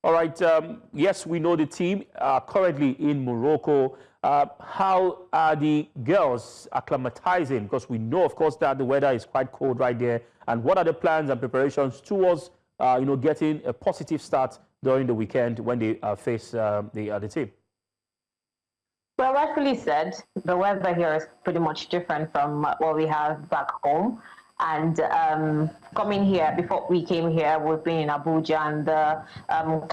All right. Yes, we know the team currently in Morocco. How are the girls acclimatizing? Because we know, of course, that the weather is quite cold right there. And what are the plans and preparations towards, getting a positive start during the weekend when they face the team? Well, rightfully said, the weather here is pretty much different from what we have back home. And coming here, before we came here, we've been in Abuja, and the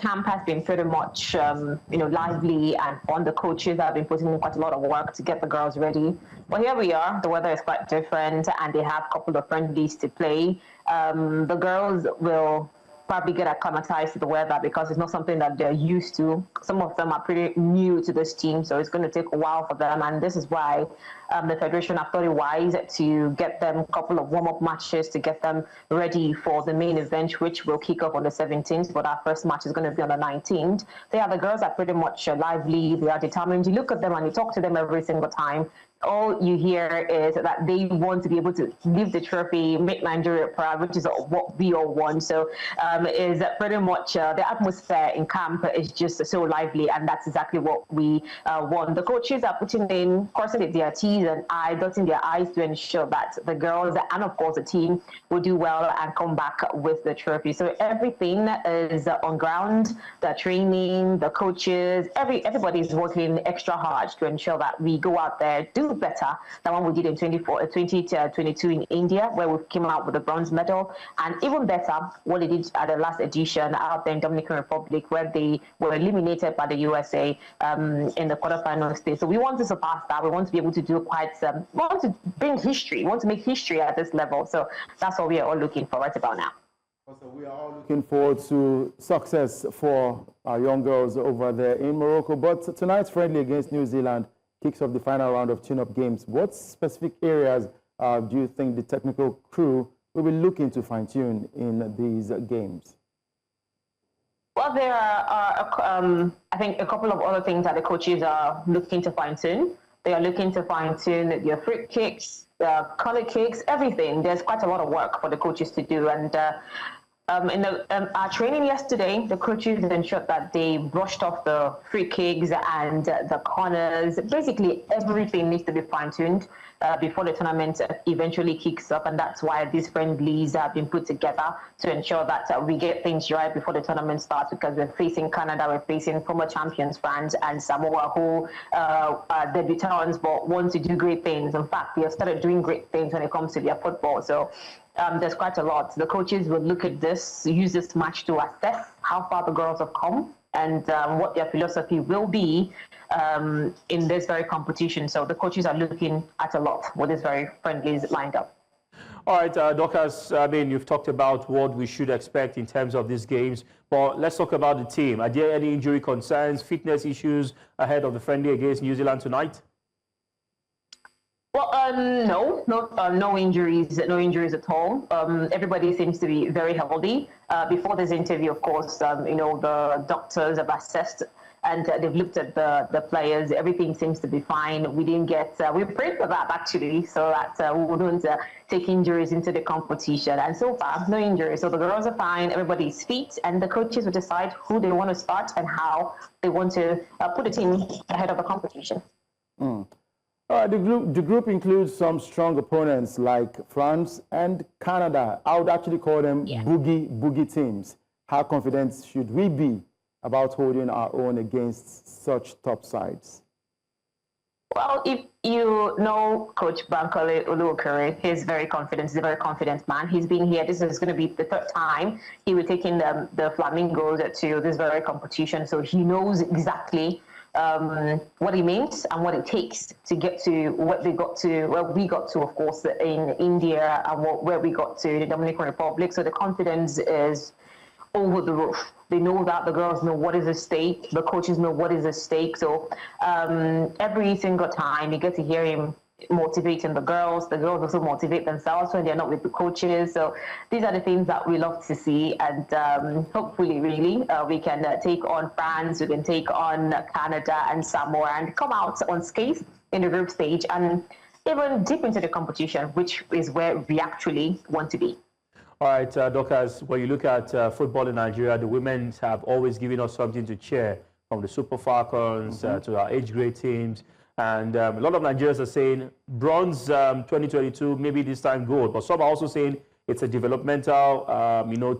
camp has been pretty much, lively and fun. The coaches have been putting in quite a lot of work to get the girls ready. But here we are. The weather is quite different, and they have a couple of friendlies to play. The girls will probably get acclimatized to the weather because it's not something that they're used to. Some of them are pretty new to this team, so it's going to take a while for them. And this is why the Federation have thought it wise to get them a couple of warm-up matches to get them ready for the main event, which will kick off on the 17th, but our first match is going to be on the 19th. The girls are pretty much lively. They are determined. You look at them and you talk to them every single time. All you hear is that they want to be able to lift the trophy, make Nigeria proud, which is what we all want. So is pretty much the atmosphere in camp is just so lively, and that's exactly what we want. The coaches are putting in, crossing their T's and dotting their I's to ensure that the girls and of course the team will do well and come back with the trophy. So everything is on ground. The training, the coaches, everybody is working extra hard to ensure that we go out there, do better than what we did in 2022 in India, where we came out with a bronze medal, and even better what they did at the last edition out there in Dominican Republic, where they were eliminated by the USA in the quarterfinal stage. So we want to surpass that. We want to be able to do we want to bring history. We want to make history at this level. So that's what we are all looking for right about now. So we are all looking forward to success for our young girls over there in Morocco. But tonight's friendly against New Zealand kicks off the final round of tune-up games. What specific areas do you think the technical crew will be looking to fine-tune in these games? Well, there are, I think, a couple of other things that the coaches are looking to fine-tune. They are looking to fine-tune their free kicks, corner kicks, everything. There's quite a lot of work for the coaches to do. And in our training yesterday, the coaches ensured that they brushed off the free kicks and the corners. Basically, everything needs to be fine-tuned before the tournament eventually kicks up, and that's why these friendlies have been put together to ensure that we get things right before the tournament starts, because we're facing Canada, we're facing former champions France and Samoa, who are debutants but want to do great things. In fact, they have started doing great things when it comes to their football. So there's quite a lot. The coaches will look at this, use this match to assess how far the girls have come and what their philosophy will be in this very competition. So the coaches are looking at a lot with this very friendlies lined up. All right, Dorcas, you've talked about what we should expect in terms of these games, but let's talk about the team. Are there any injury concerns, fitness issues ahead of the friendly against New Zealand tonight? Well, no injuries at all. Everybody seems to be very healthy. Before this interview, of course, the doctors have assessed and they've looked at the players. Everything seems to be fine. We didn't get, we prayed for that actually, so that we wouldn't take injuries into the competition. And so far, no injuries. So the girls are fine, everybody's fit, and the coaches will decide who they want to start and how they want to put the team ahead of the competition. The group includes some strong opponents like France and Canada. I would actually call them boogie teams. How confident should we be about holding our own against such top sides? Well, if you know Coach Bankole Oluokere, he's very confident. He's a very confident man. He's been here. This is going to be the third time he will take in the Flamingos to this very competition. So he knows exactly what it means and what it takes to get to what we got to, of course, in India, and where we got to the Dominican Republic. So the confidence is over the roof. They know that the girls know what is at stake. The coaches know what is at stake. So every single time you get to hear him motivating the girls also motivate themselves when they're not with the coaches. So these are the things that we love to see, and hopefully really we can take on France, we can take on Canada and Samoa and come out unscathed in the group stage and even deep into the competition, which is where we actually want to be. All right, Dorcas, when you look at football in Nigeria, the women have always given us something to cheer, from the Super Falcons to our age grade teams. And a lot of Nigerians are saying bronze 2022, maybe this time gold. But some are also saying it's a developmental,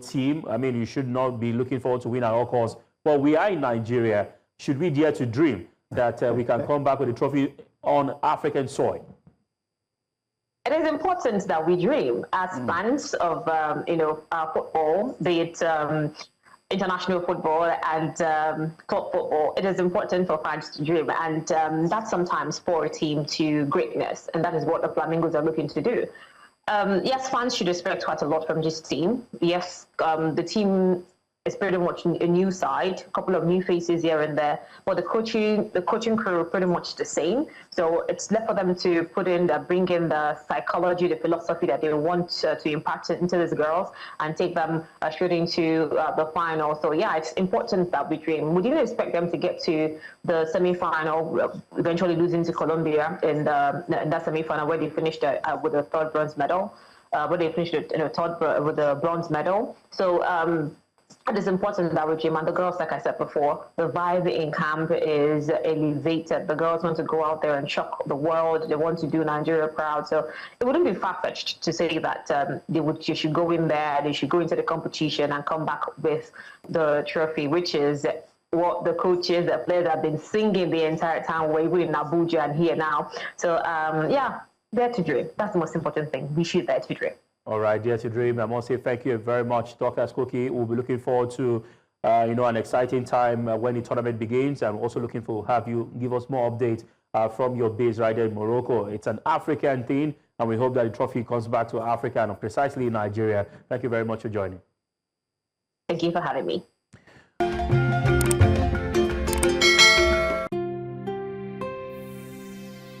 team. I mean, you should not be looking forward to win at all costs. But we are in Nigeria. Should we dare to dream that we can come back with a trophy on African soil? It is important that we dream as fans of, football, be it international football and club football. It is important for fans to dream, and that's sometimes for a team to greatness, and that is what the Flamingos are looking to do. Yes, fans should expect quite a lot from this team. Yes, the team is pretty much a new side, a couple of new faces here and there, but the coaching crew are pretty much the same. So it's left for them to bring in the psychology, the philosophy that they want to impart into these girls and take them straight into the final. So yeah, it's important that we dream. We didn't expect them to get to the semi-final, eventually losing to Colombia in that semi-final where they finished with a third bronze medal. Where they finished with a bronze medal. So. It is important that we dream, and the girls, like I said before, the vibe in camp is elevated. The girls want to go out there and shock the world. They want to do Nigeria proud. So it wouldn't be far-fetched to say that you should go in there, they should go into the competition and come back with the trophy, which is what the coaches, the players have been singing the entire time. We're even in Abuja and here now. So yeah, dare to dream. That's the most important thing. We should dare to dream. All right, dare to dream. I must say thank you very much, Dorcas Koki. We'll be looking forward to, an exciting time when the tournament begins. I'm also looking for have you give us more updates from your base right there in Morocco. It's an African thing, and we hope that the trophy comes back to Africa and precisely Nigeria. Thank you very much for joining. Thank you for having me.